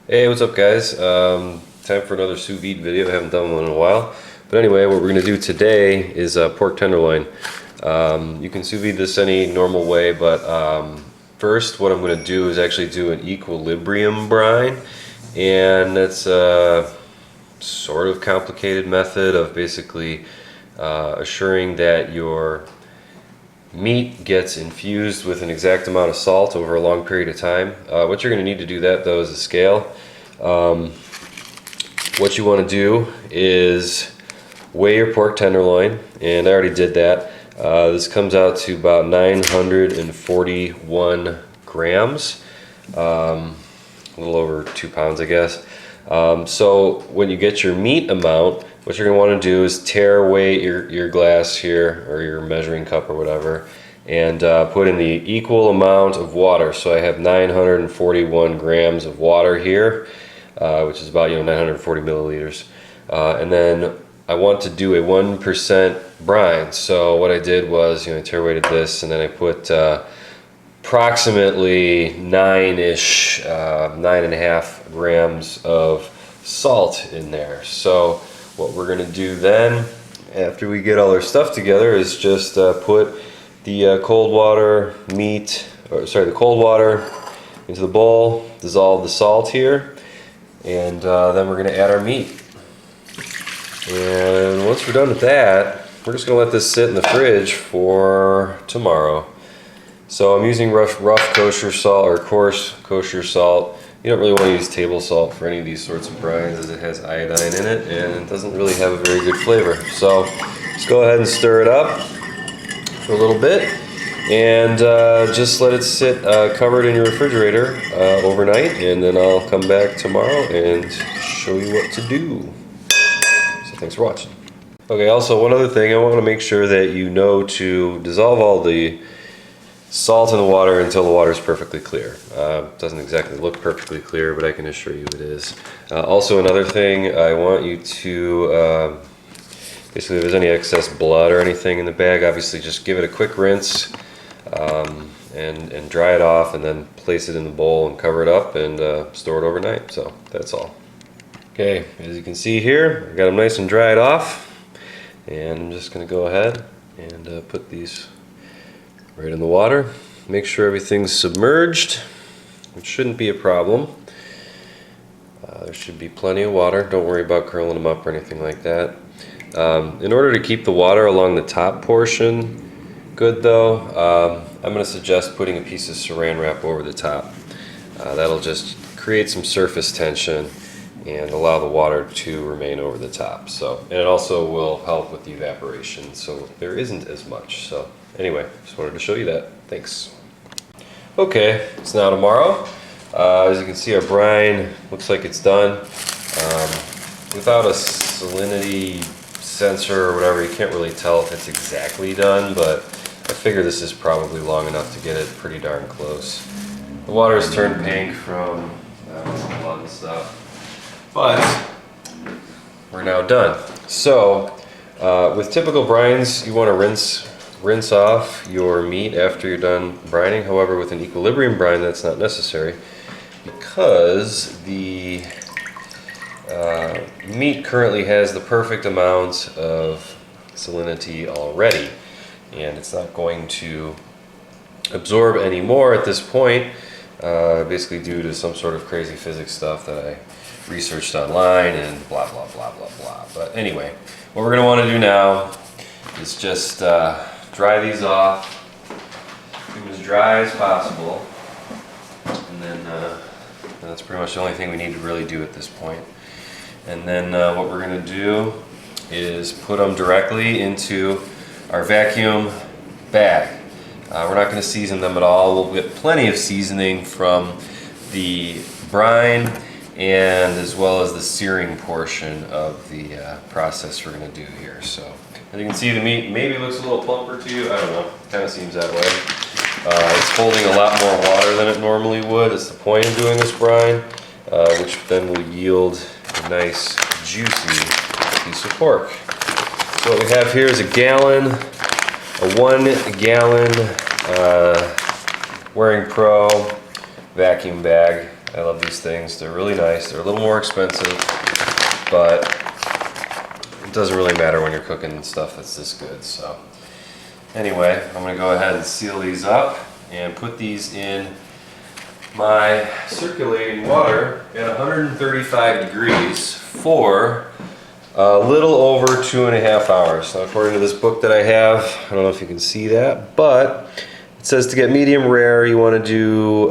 Hey, what's up guys? Time for another sous vide video. I haven't done one in a while. But anyway, what we're going to do today is pork tenderloin. You can sous vide this any normal way, but first what I'm going to do is actually do an equilibrium brine. And that's a sort of complicated method of basically assuring that your meat gets infused with an exact amount of salt over a long period of time. What you're going to need to do that though is a scale. What you want to do is weigh your pork tenderloin, and I already did that. This comes out to about 941 grams, a little over 2 pounds I guess. So when you get your meat amount, what you're going to want to do is tear away your glass here, or your measuring cup or whatever, and put in the equal amount of water. So I have 941 grams of water here, which is about 940 milliliters. And then I want to do a 1% brine. So what I did was, I tear weighted this, and then I put approximately 9.5 grams of salt in there. So what we're going to do then, after we get all our stuff together, is just put the cold water the cold water into the bowl, dissolve the salt here, and then we're going to add our meat. And once we're done with that, we're just going to let this sit in the fridge for tomorrow. So I'm using rough kosher salt, or coarse kosher salt. You don't really want to use table salt for any of these sorts of brines, as it has iodine in it and it doesn't really have a very good flavor. So just go ahead and stir it up for a little bit, and just let it sit covered in your refrigerator overnight, and then I'll come back tomorrow and show you what to do. So thanks for watching. Okay, also one other thing, I want to make sure that you know to dissolve all the salt in the water until the water is perfectly clear. It doesn't exactly look perfectly clear, but I can assure you it is. Also, another thing, I want you to basically, if there's any excess blood or anything in the bag, obviously just give it a quick rinse and dry it off, and then place it in the bowl and cover it up and store it overnight. So that's all. Okay, as you can see here, I got them nice and dried off, and I'm just going to go ahead and put these right in the water. Make sure everything's submerged, which shouldn't be a problem. There should be plenty of water. Don't worry about curling them up or anything like that. In order to keep the water along the top portion good though, I'm going to suggest putting a piece of saran wrap over the top. That'll just create some surface tension and allow the water to remain over the top. And it also will help with the evaporation, so there isn't as much. So anyway, just wanted to show you that. Thanks. Okay, it's now tomorrow. As you can see, our brine looks like it's done. Without a salinity sensor or whatever, you can't really tell if it's exactly done, but I figure this is probably long enough to get it pretty darn close. The water has turned pink from blood and stuff, but we're now done. So with typical brines, you want to rinse off your meat after you're done brining. However, with an equilibrium brine, that's not necessary, because the meat currently has the perfect amount of salinity already, and it's not going to absorb any more at this point, basically due to some sort of crazy physics stuff that I researched online and blah blah blah blah blah. But anyway, what we're going to want to do now is just dry these off, keep them as dry as possible, and then that's pretty much the only thing we need to really do at this point. And then what we're going to do is put them directly into our vacuum bag. We're not going to season them at all. We'll get plenty of seasoning from the brine and as well as the searing portion of the process we're going to do here. So as you can see, the meat maybe looks a little plumper to you. I don't know, kind of seems that way. It's holding a lot more water than it normally would. It's the point of doing this brine, which then will yield a nice juicy piece of pork. So what we have here is a 1 gallon Wearing Pro vacuum bag. I love these things. They're really nice. They're a little more expensive, but it doesn't really matter when you're cooking stuff that's this good. So anyway, I'm going to go ahead and seal these up and put these in my circulating water at 135 degrees for a little over 2.5 hours. Now, according to this book that I have, I don't know if you can see that, but it says to get medium rare, you want to do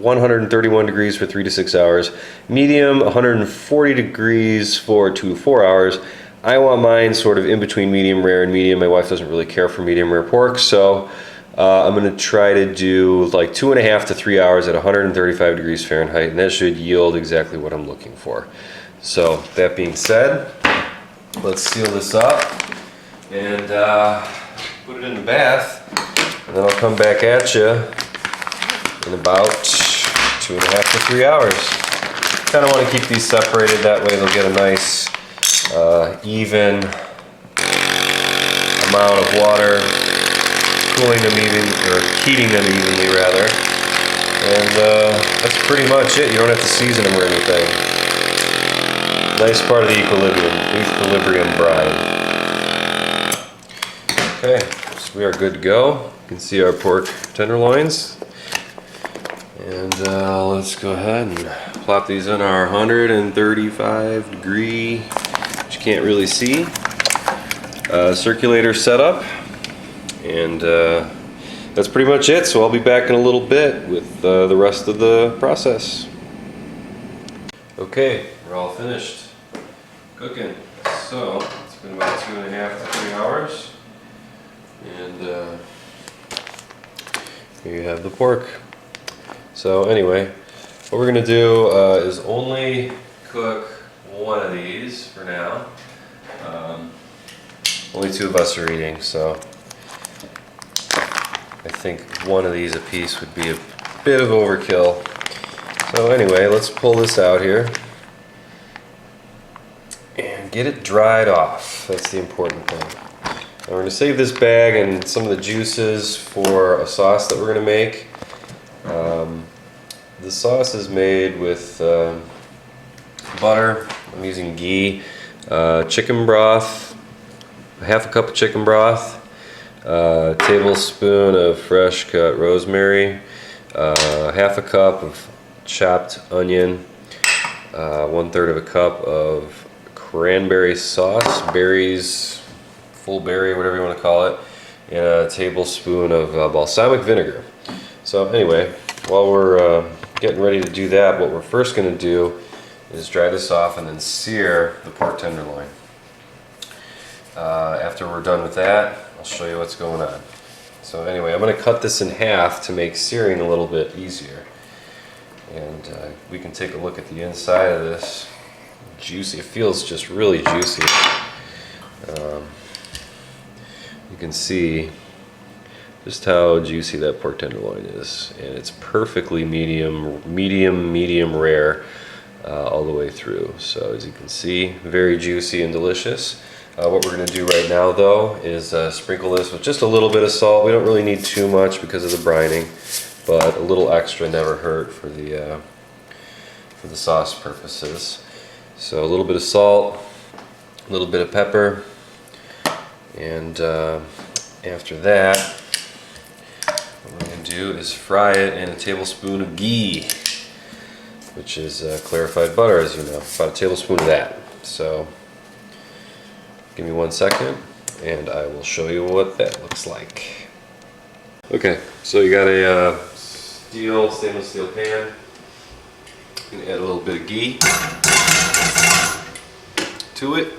131 degrees for 3 to 6 hours. Medium, 140 degrees for 2 to 4 hours. I want mine sort of in between medium rare and medium. My wife doesn't really care for medium rare pork, so I'm going to try to do like 2.5 to 3 hours at 135 degrees Fahrenheit, and that should yield exactly what I'm looking for. So that being said, let's seal this up and put it in the bath, and then I'll come back at you in about 2.5 to 3 hours. Kind of want to keep these separated, that way they'll get a nice even amount of water, cooling them even, or heating them evenly rather. And that's pretty much it. You don't have to season them or anything. Nice part of the equilibrium brine. Okay, so we are good to go. You can see our pork tenderloins. And let's go ahead and plop these in our 135 degree, which you can't really see, circulator setup. And that's pretty much it. So I'll be back in a little bit with the rest of the process. Okay, we're all finished cooking. So it's been about 2.5 to 3 hours, and here you have the pork. So anyway, what we're gonna do is only cook one of these for now. Only 2 of us are eating, so I think one of these a piece would be a bit of overkill. So anyway, let's pull this out here and get it dried off. That's the important thing. Now we're going to save this bag and some of the juices for a sauce that we're going to make. The sauce is made with butter. I'm using ghee, chicken broth, half a cup of chicken broth, a tablespoon of fresh cut rosemary, half a cup of chopped onion, 1/3 of a cup of cranberry sauce, berries, full berry, whatever you want to call it, and a tablespoon of balsamic vinegar. So anyway, while we're getting ready to do that, what we're first going to do is dry this off and then sear the pork tenderloin. After we're done with that, I'll show you what's going on. So anyway, I'm going to cut this in half to make searing a little bit easier. And we can take a look at the inside of this. Juicy. It feels just really juicy. You can see just how juicy that pork tenderloin is, and it's perfectly medium rare all the way through. So as you can see, very juicy and delicious. What we're going to do right now though is sprinkle this with just a little bit of salt. We don't really need too much because of the brining, but a little extra never hurt for the sauce purposes. So a little bit of salt, a little bit of pepper, and after that, what we're going to do is fry it in a tablespoon of ghee, which is clarified butter, as you know, about a tablespoon of that. So give me 1 second and I will show you what that looks like. Okay, so you got a stainless steel pan. I'm going to add a little bit of ghee to it.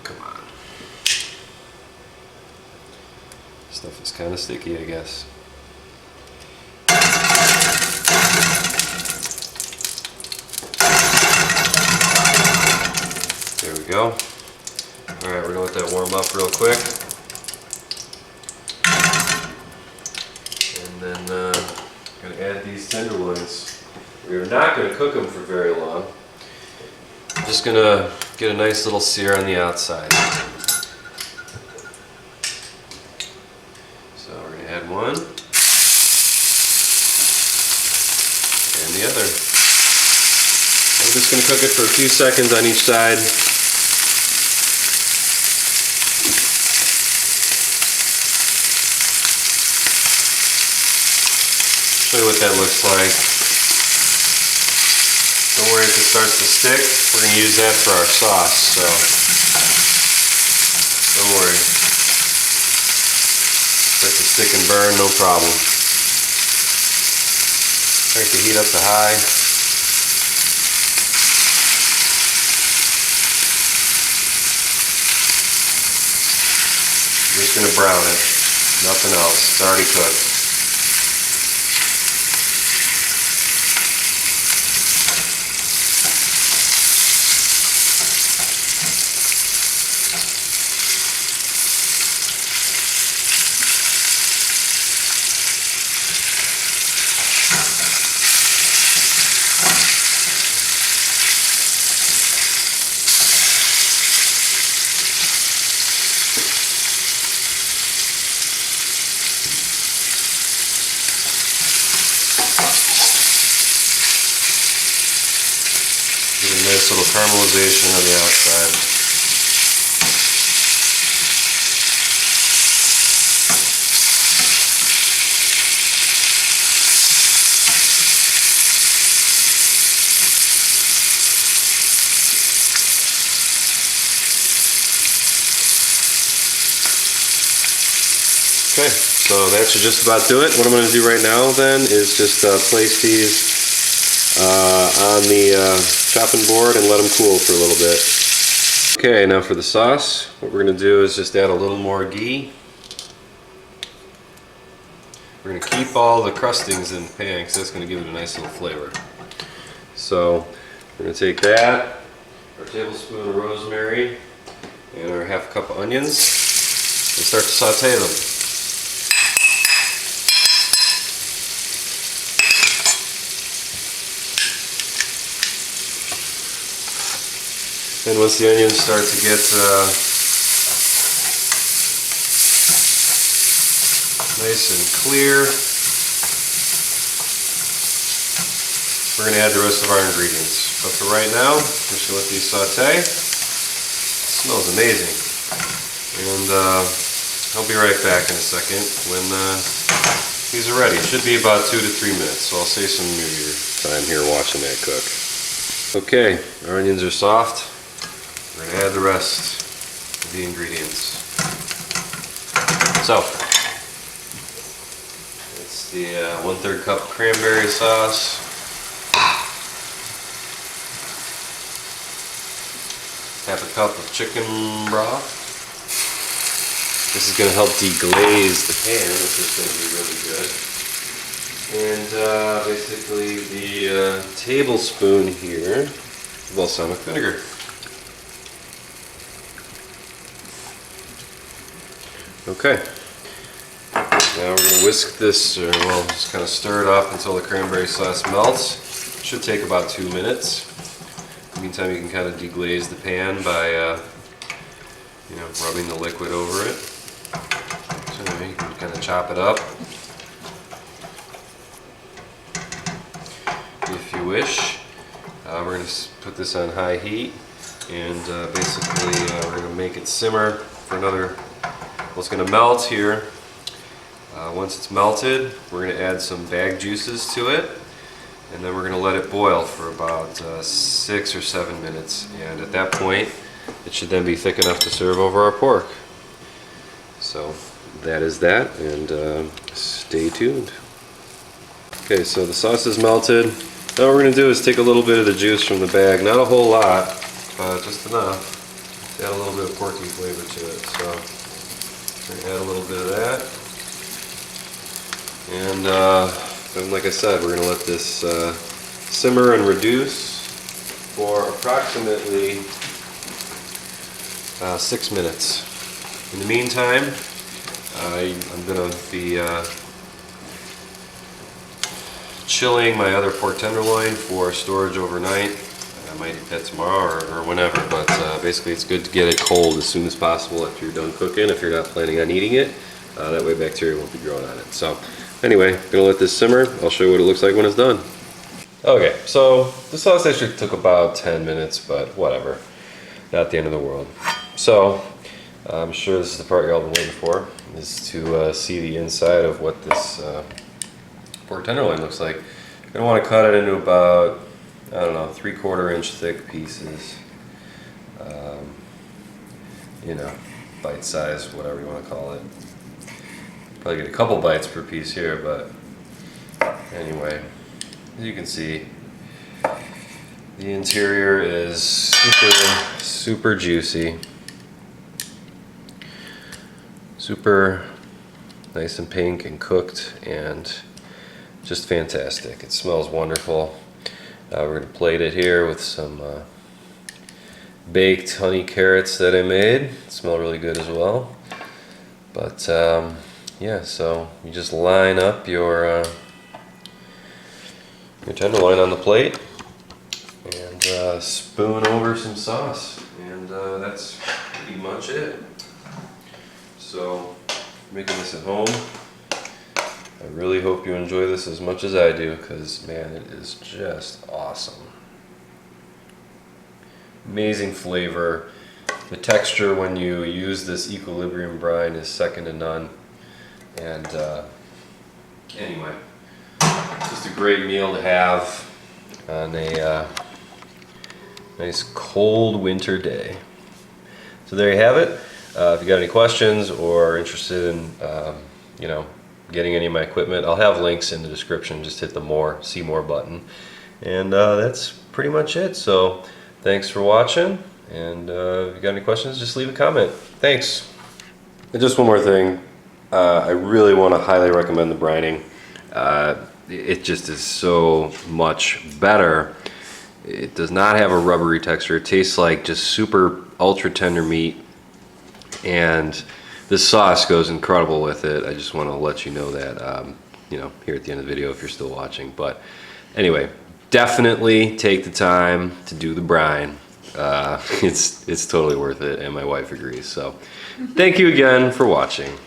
Come on. Stuff is kind of sticky, I guess. There we go. Alright, we're going to let that warm up real quick. And then I'm going to add these tenderloins. We're not going to cook them for very long. I'm just going to get a nice little sear on the outside. So we're going to add one. together. I'm just going to cook it for a few seconds on each side. Show you what that looks like. Don't worry if it starts to stick. We're going to use that for our sauce, so don't worry. Start to stick and burn, no problem. Crank the heat up to high. I'm just going to brown it. Nothing else. It's already cooked. Give it a nice little caramelization on the outside. Okay, so that should just about do it. What I'm going to do right now then is just place these on the chopping board and let them cool for a little bit. Okay, now for the sauce, what we're going to do is just add a little more ghee. We're going to keep all the crustings in the pan because that's going to give it a nice little flavor. So we're going to take that, our tablespoon of rosemary, and our half cup of onions, and start to saute them. And once the onions start to get nice and clear, we're going to add the rest of our ingredients. But for right now, I'm just going to let these saute. It smells amazing. And I'll be right back in a second when these are ready. It should be about 2 to 3 minutes, so I'll save some of your time here watching that cook. Okay, our onions are soft. We're going to add the rest of the ingredients. So, it's the 1/3 cup cranberry sauce. Half a cup of chicken broth. This is going to help deglaze the pan, which is going to be really good. And basically the tablespoon here of balsamic vinegar. Okay, now we're going to whisk this, or well, just kind of stir it up until the cranberry sauce melts. It should take about 2 minutes. In the meantime, you can kind of deglaze the pan by rubbing the liquid over it. So you can kind of chop it up if you wish. We're going to put this on high heat, and basically we're going to make it simmer for another. Well, it's going to melt here. Once it's melted, we're going to add some bag juices to it, and then we're going to let it boil for about 6 or 7 minutes. And at that point, it should then be thick enough to serve over our pork. So that is that, and stay tuned. Okay, so the sauce is melted. Now what we're going to do is take a little bit of the juice from the bag, not a whole lot, but just enough to add a little bit of porky flavor to it. So we're going to add a little bit of that, and then like I said, we're going to let this simmer and reduce for approximately 6 minutes. In the meantime, I'm going to be chilling my other pork tenderloin for storage overnight. I might eat that tomorrow or whenever, but basically it's good to get it cold as soon as possible after you're done cooking if you're not planning on eating it. That way bacteria won't be growing on it. So anyway, I'm going to let this simmer. I'll show you what it looks like when it's done. Okay, so the sauce actually took about 10 minutes, but whatever. Not the end of the world. So, I'm sure this is the part y'all been waiting for, is to see the inside of what this pork tenderloin looks like. You're gonna want to cut it into about, I don't know, 3/4 inch thick pieces. You know, bite size, whatever you want to call it. Probably get a couple bites per piece here, but anyway, as you can see, the interior is super juicy, super nice and pink and cooked, and just fantastic. It smells wonderful. We're gonna plate it here with some baked honey carrots that I made. Smell really good as well. But yeah, so you just line up your tenderloin on the plate and spoon over some sauce, and that's pretty much it. So, making this at home, I really hope you enjoy this as much as I do, because man, it is just awesome. Amazing flavor. The texture when you use this equilibrium brine is second to none. And anyway, just a great meal to have on a nice cold winter day. So there you have it. If you got any questions or are interested in you know, getting any of my equipment, I'll have links in the description. Just hit the see more button, and that's pretty much it. So thanks for watching, and if you got any questions, just leave a comment. Thanks. And just one more thing, I really want to highly recommend the brining. It just is so much better. It does not have a rubbery texture. It tastes like just super ultra tender meat, and this sauce goes incredible with it. I just want to let you know that, you know, here at the end of the video if you're still watching. But anyway, definitely take the time to do the brine. It's totally worth it, and my wife agrees. So thank you again for watching.